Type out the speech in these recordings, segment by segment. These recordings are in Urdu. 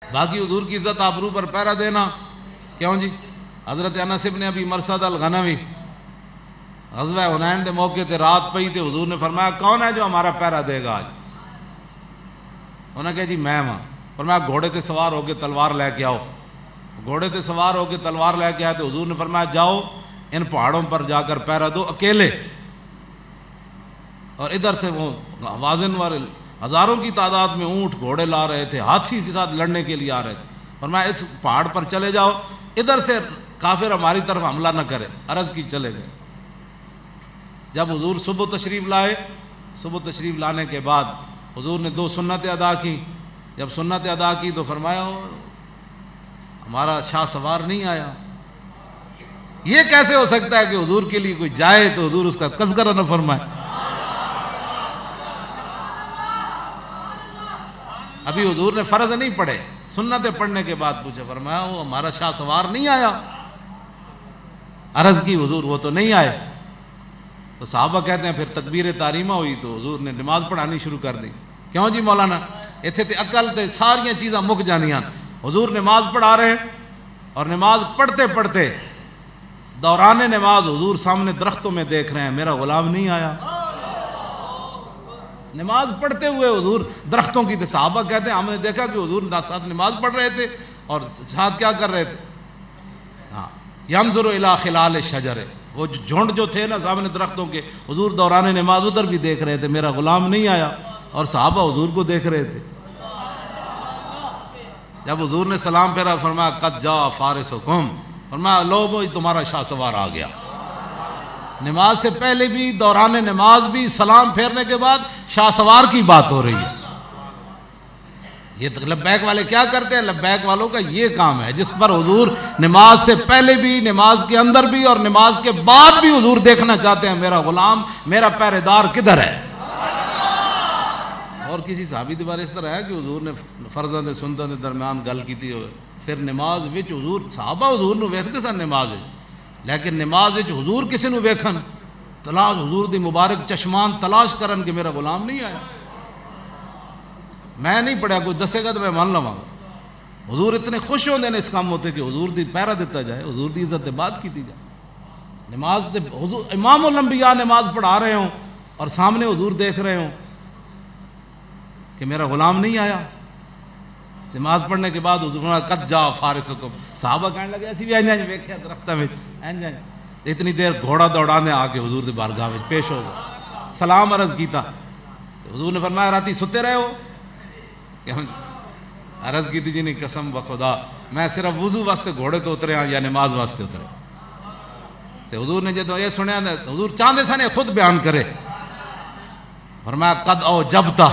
باقی حضور کی عزت آبرو پر پہرا دینا، کیوں جی؟ حضرت انس ابن ابی مرثد الغنوی غزوہ حنین کے موقع تے رات پئی تے حضور نے فرمایا کون ہے جو ہمارا پہرا دے گا آج؟ انہوں نے کہا جی میں ہاں۔ فرمایا گھوڑے تے سوار ہو کے تلوار لے کے آؤ۔ گھوڑے تے سوار ہو کے تلوار لے کے آئے تو حضور نے فرمایا جاؤ ان پہاڑوں پر جا کر پہرا دو اکیلے، اور ادھر سے وہ وازن والے ہزاروں کی تعداد میں اونٹ گھوڑے لا رہے تھے، ہاتھی کے ساتھ لڑنے کے لیے آ رہے تھے۔ فرمایا اس پہاڑ پر چلے جاؤ، ادھر سے کافر ہماری طرف حملہ نہ کرے۔ عرض کی چلے گئے۔ جب حضور صبح تشریف لائے، صبح تشریف لانے کے بعد حضور نے 2 سنتیں ادا کی۔ جب سنتیں ادا کی تو فرمایا ہمارا شاہ سوار نہیں آیا۔ یہ کیسے ہو سکتا ہے کہ حضور کے لیے کوئی جائے تو حضور اس کا تذکرہ نہ فرمائے؟ ابھی حضور نے فرض نہیں پڑھے، سنتیں پڑھنے کے بعد پوچھا، فرمایا وہ ہمارا شاہ سوار نہیں آیا۔ عرض کی حضور وہ تو نہیں آئے۔ تو صحابہ کہتے ہیں پھر تکبیر تحریمہ ہوئی تو حضور نے نماز پڑھانی شروع کر دی۔ کیوں جی مولانا؟ اتنے تے عقل تے ساریاں چیزاں مک جانیاں۔ حضور نماز پڑھا رہے ہیں اور نماز پڑھتے پڑھتے دوران نماز حضور سامنے درختوں میں دیکھ رہے ہیں میرا غلام نہیں آیا۔ نماز پڑھتے ہوئے حضور درختوں کی تھے۔ صحابہ کہتے ہیں ہم نے دیکھا کہ حضور ساتھ نماز پڑھ رہے تھے اور ساتھ کیا کر رہے تھے؟ ہاں، ینظر الی خلال الشجر، وہ جھنڈ جو تھے نا سامنے درختوں کے، حضور دوران نماز ادھر بھی دیکھ رہے تھے میرا غلام نہیں آیا، اور صحابہ حضور کو دیکھ رہے تھے۔ جب حضور نے سلام پھیرا فرمایا قد جاء فارسکم، فرمایا لو وہ تمہارا شاہ سوار آ گیا۔ نماز سے پہلے بھی، دوران نماز بھی، سلام پھیرنے کے بعد شاہ سوار کی بات ہو رہی ہے۔ یہ لبیک والے کیا کرتے ہیں؟ لبیک والوں کا یہ کام ہے جس پر حضور نماز سے پہلے بھی، نماز کے اندر بھی اور نماز کے بعد بھی حضور دیکھنا چاہتے ہیں میرا غلام، میرا پہرے دار کدھر ہے۔ اور کسی صحابی کے بارے اس طرح ہے کہ حضور نے فرضاں تے سنتاں دے درمیان گل کیتی ہوئے، پھر نماز وچ حضور صحابہ حضور نو ویکھدے سن نماز وچ، لیکن نماز وچ حضور کسی نو ویکھن تلاش، حضور دی مبارک چشمان تلاش کرن کہ میرا غلام نہیں آیا۔ میں نہیں پڑھیا، کوئی دسے گا تو میں مان لواں گا۔ حضور اتنے خوش ہوندے نے اس کام ہوتے کہ حضور دی پہرا دیتا جائے، حضور دی عزت بات کیتی جائے۔ نماز تے حضور امام الانبیاء نماز پڑھا رہے ہوں اور سامنے حضور دیکھ رہے ہوں کہ میرا غلام نہیں آیا۔ نماز پڑھنے کے بعد حضور نے قد جاء فارسکم، صحابہ کہنے لگے اسی بھی انج ویکھیا درختاں وچ انج، اتنی دیر گھوڑا دوڑانے آ کے حضور دی بارگاہ وچ پیش ہو گئے، سلام عرض کیتا تو حضور نے فرمایا راتی ستے رہے ہو؟ عرض کی جی نہیں، قسم بخدا میں صرف وضو واسطے گھوڑے تو اترے ہاں یا نماز واسطے اترے۔ تو حضور نے جب یہ سنیا حضور چاہتے سن خود بیان کرے، فرمایا قد اوجبتا،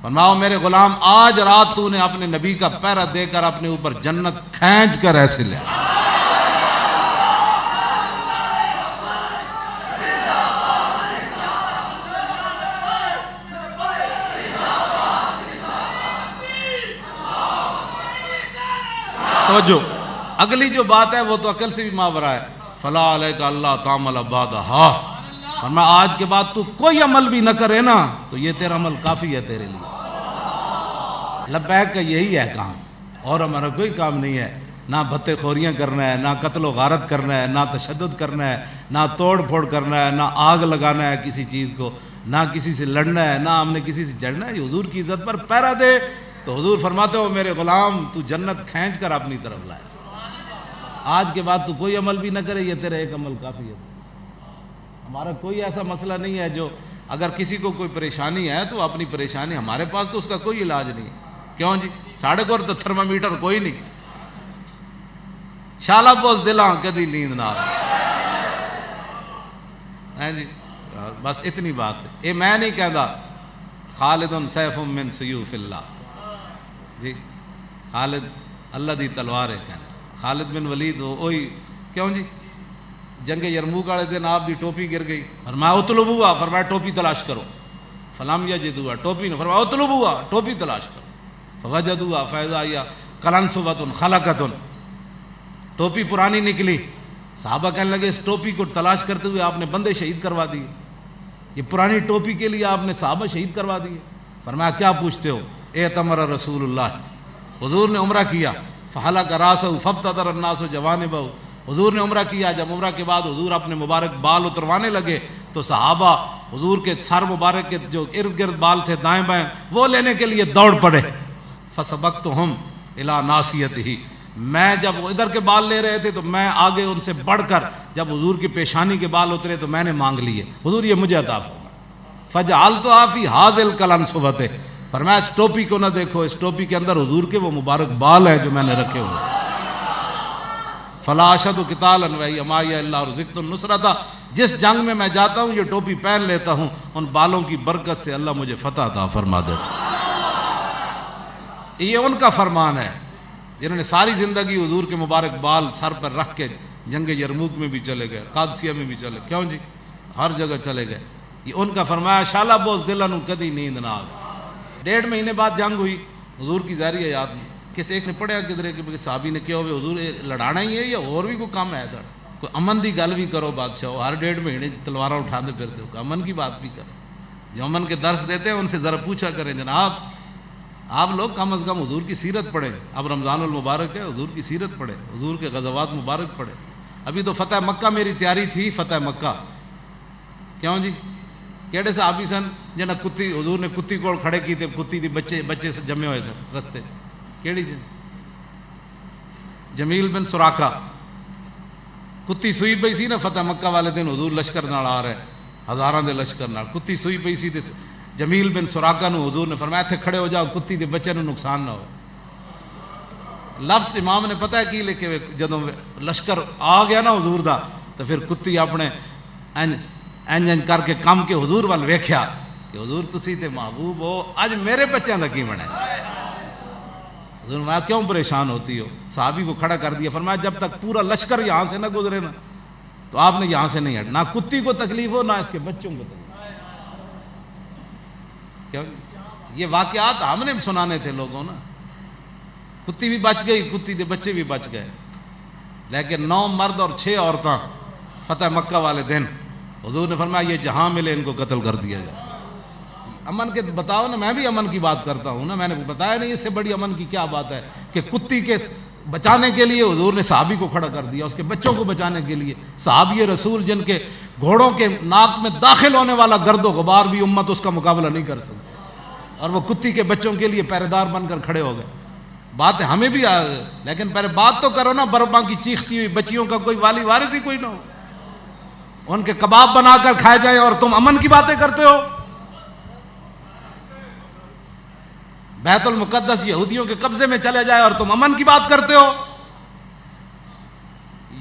فرماؤ میرے غلام آج رات تو نے اپنے نبی کا پہرا دے کر اپنے اوپر جنت کھینچ کر ایسے لیا۔ توجہ، اگلی جو بات ہے وہ تو عقل سے بھی ماورا ہے۔ فلا علیک اللہ تعمل بعدہا، فرمایا آج کے بعد تو کوئی عمل بھی نہ کرے نا تو یہ تیرا عمل کافی ہے تیرے لیے۔ لبیک کا یہی ہے کام، اور ہمارا کوئی کام نہیں ہے، نہ بھتے خوریاں کرنا ہے، نہ قتل و غارت کرنا ہے، نہ تشدد کرنا ہے، نہ توڑ پھوڑ کرنا ہے، نہ آگ لگانا ہے کسی چیز کو، نہ کسی سے لڑنا ہے، نہ ہم نے کسی سے جڑنا ہے۔ حضور کی عزت پر پہرا دے تو حضور فرماتے ہو میرے غلام تو جنت کھینچ کر اپنی طرف لائے، آج کے بعد تو کوئی عمل بھی نہ کرے، یہ تیرا ایک عمل کافی ہے۔ ہمارا کوئی ایسا مسئلہ نہیں ہے جو اگر کسی کو کوئی پریشانی ہے تو اپنی پریشانی، ہمارے پاس تو اس کا کوئی علاج نہیں ہے۔ کیوں جی؟ ساڑھے کو تو تھرمامیٹر کوئی نہیں، شالا پوس دلاں کدی نیند نہ آئے جی، بس اتنی بات ہے۔ یہ میں نہیں کہتا خالد سیف من سیوف اللہ، جی خالد اللہ دی تلوار ہے کہنا، خالد بن ولید وہی، کیوں جی جنگ یرموک والے دن آپ دی ٹوپی گر گئی، فرمایا اطلبوها، فرمایا ٹوپی تلاش کرو، فلم یجدوها، ٹوپی نے فرمایا اطلبوها، ٹوپی تلاش کرو، فوجدوها فاذا هي قلنسوۃ خلقۃ، ٹوپی پرانی نکلی، صحابہ کہنے لگے اس ٹوپی کو تلاش کرتے ہوئے آپ نے بندے شہید کروا دیے، یہ پرانی ٹوپی کے لیے آپ نے صحابہ شہید کروا دیے۔ فرمایا کیا پوچھتے ہو؟ اعتمر رسول اللہ حضور نے عمرہ کیا، فحلق راسہ فابتدر الناس جوانبہ، حضور نے عمرہ کیا، جب عمرہ کے بعد حضور اپنے مبارک بال اتروانے لگے تو صحابہ حضور کے سر مبارک کے جو ارد گرد بال تھے دائیں بائیں وہ لینے کے لیے دوڑ پڑے، فسبقتہم الی ناصیتہ، میں جب وہ ادھر کے بال لے رہے تھے تو میں آگے ان سے بڑھ کر جب حضور کی پیشانی کے بال اترے تو میں نے مانگ لیے، حضور یہ مجھے عطا فرمائے، فجعلتھا فی ھذا القلنسوۃ، فرمایا اس ٹوپی کو نہ دیکھو، اس ٹوپی کے اندر حضور کے وہ مبارک بال ہیں جو میں نے رکھے ہوئے، فلا اشہد قتالا وہی معی الا رزقت النصرۃ، جس جنگ میں میں جاتا ہوں یہ ٹوپی پہن لیتا ہوں، ان بالوں کی برکت سے اللہ مجھے فتح عطا فرما دے۔ یہ ان کا فرمان ہے جنہوں نے ساری زندگی حضور کے مبارک بال سر پر رکھ کے جنگ یرموک میں بھی چلے گئے، قادسیہ میں بھی چلے، کیوں جی ہر جگہ چلے گئے، یہ ان کا فرمایا شالا بوز دلن کدی نیند نہ آگے۔ 1.5 مہینے بعد جنگ ہوئی حضور کی ظاہری حیات میں، کس ایک نے پڑھیا کدھرے کہ صحابی نے کیا ہوئے حضور لڑانا ہی ہے یا اور بھی کوئی کام ہے سر، کوئی امن دی گل بھی کرو بادشاہ، ہر 1.5 مہینے تلواریں اٹھاندے پھرتے ہو، امن کی بات بھی کرو، جو امن کے درس دیتے ہیں ان سے ذرا پوچھا کریں جناب آپ لوگ کم از کم حضور کی سیرت پڑھیں، اب رمضان المبارک ہے حضور کی سیرت پڑھیں، حضور کے غزوات مبارک پڑھیں۔ ابھی تو فتح مکہ میری تیاری تھی، فتح مکہ، کیوں جی کیڑے صحابی سن جنہیں کتی حضور نے کتی کول کھڑے کی تھے، کتی تھی بچے سے جمے ہوئے سن رستے، کیڑی جی جمیل بن سراقہ، کتی سوئی پئی سی نا فتح مکہ والے دن حضور لشکر نال آ رہے ہزاراں دے لشکر نال، کتی سوئی پئی سی تے جمیل بن سراقہ نو حضور نے فرمایا تھے کھڑے ہو جاؤ کتی دے بچے نو نقصان نہ ہو۔ لفظ امام نے پتہ ہے کی لکھے ہوئے، جدوں لشکر آ گیا نا حضور دا تو پھر کتی اپنے انج کر کے کم کے حضور وال ویکھیا کہ حضور تسی تے محبوب ہو، اج میرے بچیاں دا کی بنے؟ حضور میں کیوں پریشان ہوتی ہو؟ صحابی کو کھڑا کر دیا، فرمایا جب تک پورا لشکر یہاں سے نہ گزرے نا تو آپ نے یہاں سے نہیں ہٹ، نہ کتی کو تکلیف ہو نہ اس کے بچوں کو تکلیف۔ کیوں یہ واقعات ہم نے سنانے تھے لوگوں نا، کتی بھی بچ گئی، کتی دے بچے بھی بچ گئے، لیکن 9 مرد اور 6 عورتیں فتح مکہ والے دن حضور نے فرمایا یہ جہاں ملے ان کو قتل کر دیا جائے۔ امن کے بتاؤ نا، میں بھی امن کی بات کرتا ہوں نا، میں نے بتایا نہیں اس سے بڑی امن کی کیا بات ہے کہ کتی کے بچانے کے لیے حضور نے صحابی کو کھڑا کر دیا، اس کے بچوں کو بچانے کے لیے، صحابی رسول جن کے گھوڑوں کے ناک میں داخل ہونے والا گرد و غبار بھی امت اس کا مقابلہ نہیں کر سکتی، اور وہ کتی کے بچوں کے لیے پہرے دار بن کر کھڑے ہو گئے۔ بات ہمیں بھی لیکن پہلے بات تو کرو نا، برباں کی چیختی ہوئی بچیوں کا کوئی والی وارث ہی کوئی نہ ہو، ان کے کباب بنا کر کھائے جائیں اور تم امن کی باتیں کرتے ہو۔ بیت المقدس یہودیوں کے قبضے میں چلے جائے اور تم امن کی بات کرتے ہو۔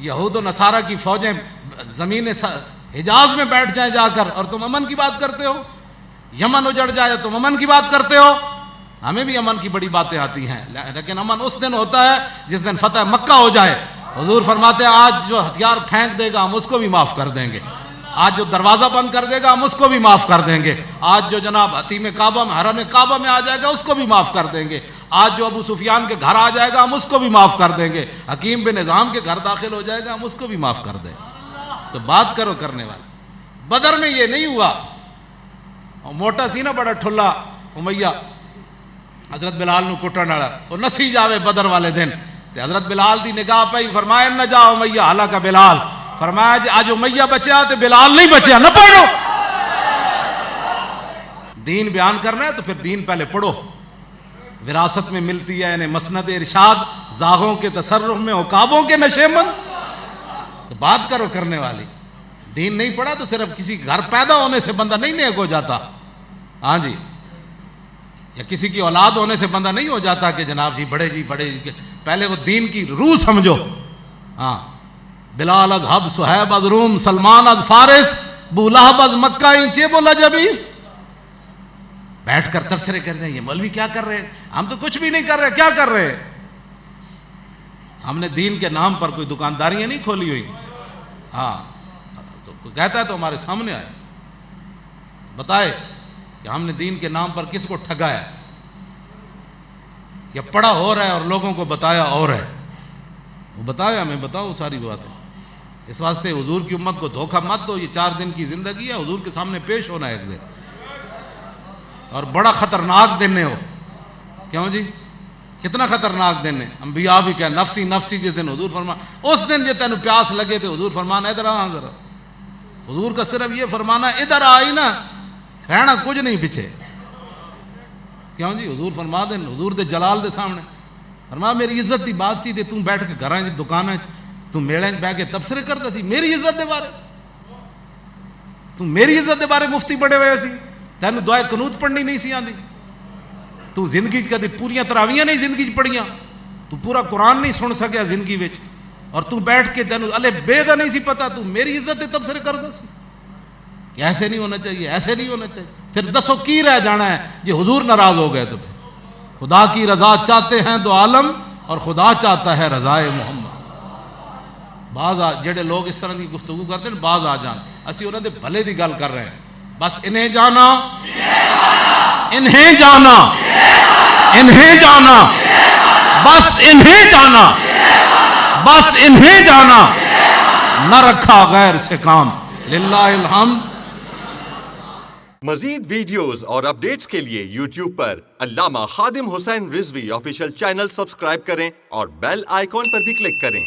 یہود و نصارہ کی فوجیں زمین حجاز میں بیٹھ جائیں جا کر اور تم امن کی بات کرتے ہو۔ یمن اجڑ جائے تم امن کی بات کرتے ہو۔ ہمیں بھی امن کی بڑی باتیں آتی ہیں، لیکن امن اس دن ہوتا ہے جس دن فتح مکہ ہو جائے۔ حضور فرماتے ہیں آج جو ہتھیار پھینک دے گا ہم اس کو بھی معاف کر دیں گے، آج جو دروازہ بند کر دے گا ہم اس کو بھی معاف کر دیں گے، آج جو جناب حتیم کعبہ میں حرم کعبہ میں آ جائے گا اس کو بھی معاف کر دیں گے، آج جو ابو سفیان کے گھر آ جائے گا ہم اس کو بھی معاف کر دیں گے، حکیم بن نظام کے گھر داخل ہو جائے گا ہم اس کو بھی معاف کر دیں گے۔ تو بات کرو کرنے والے۔ بدر میں یہ نہیں ہوا، موٹا سی نا بڑا ٹھلا امیہ حضرت بلال نو کٹن والا، وہ نسی جاوے بدر والے دن تے حضرت بلال دی نگاہ پئی، فرمایا نہ جا امیہ ہلاک بلال، فرمایا جی آج امیہ بچیا تے بلال نہیں بچیا، نہ پڑھو۔ دین بیان کرنا ہے تو پھر دین پہلے پڑھو، وراثت میں ملتی ہے انہیں مسند ارشاد، زاغوں کے تصرف میں عقابوں کے نشے من۔ تو بات کرو کرنے والی۔ دین نہیں پڑھا تو صرف کسی گھر پیدا ہونے سے بندہ نہیں نیک ہو جاتا، ہاں جی، یا کسی کی اولاد ہونے سے بندہ نہیں ہو جاتا کہ جناب جی بڑے جی پہلے وہ دین کی روح سمجھو۔ ہاں، بلال از حب، صہیب از روم، سلمان از فارس، ابو لہب از مکہ، انچے بولا جبیس۔ بیٹھ کر تبصرے کر رہے ہیں یہ مولوی کیا کر رہے ہیں، ہم تو کچھ بھی نہیں کر رہے، کیا کر رہے ہیں؟ ہم نے دین کے نام پر کوئی دکانداریاں نہیں کھولی ہوئی۔ ہاں، تو کہتا ہے تو ہمارے سامنے آئے بتائے کہ ہم نے دین کے نام پر کس کو ٹھگایا، یا پڑھا ہو رہا ہے اور لوگوں کو بتایا اور ہے، وہ بتایا ہمیں، بتاؤ ساری باتیں۔ اس واسطے حضور کی امت کو دھوکہ مت دو، یہ 4 دن کی زندگی ہے، حضور کے سامنے پیش ہونا ہے ایک دن، اور بڑا خطرناک دن ہو۔ کیوں جی؟ کتنا خطرناک دن ہے. انبیاء بھی کہ نفسی نفسی جس دن حضور فرما, اس دن جب تینوں پیاس لگے تو حضور فرمانا ادھر آ ذرا. حضور کا صرف یہ فرمانا ادھر آئی نا, رہنا کچھ نہیں پیچھے. کیوں جی حضور فرما دیں حضور دے جلال دے سامنے فرما میری عزت دی بات سی تے تم بیٹھ کے گھراں وچ دکاناں وچ تم میڑے وچ بیٹھ کے تبصرے کردا سی میری عزت دے بارے. تم میری عزت دے بارے مفتی بڑے ہوئے سی, تینوں دعائے قنوت پڑھنی نہیں سی آندی. تو زندگی کدی پوریاں تراویاں نہیں زندگی پڑھیاں, تو پورا قرآن نہیں سن سکیا زندگی وچ, اور تو بیٹھ کے تینوں الف بے دا نہیں سی پتا, تو میری عزت دے تبصرے کردا سی. کہ ایسے نہیں ہونا چاہیے, ایسے نہیں ہونا چاہیے. پھر دسو کی رہ جانا ہے جی حضور ناراض ہو گئے تو پھر خدا کی رضا چاہتے ہیں دو عالم, اور خدا چاہتا ہے رضائے محمد. بعض جڑے لوگ اس طرح کی گفتگو کرتے ہیں بعض آ جان, اسی انہوں نے بھلے دی گل کر رہے ہیں. بس انہیں جانا, انہیں جانا, انہیں جانا, بس انہیں جانا, بس انہیں جانا, نہ رکھا غیر سے کام. للہ الحمد. مزید ویڈیوز اور اپڈیٹس کے لیے یوٹیوب پر علامہ Khadim Hussain Rizvi official channel subscribe کریں اور بیل آئیکن پر بھی کلک کریں.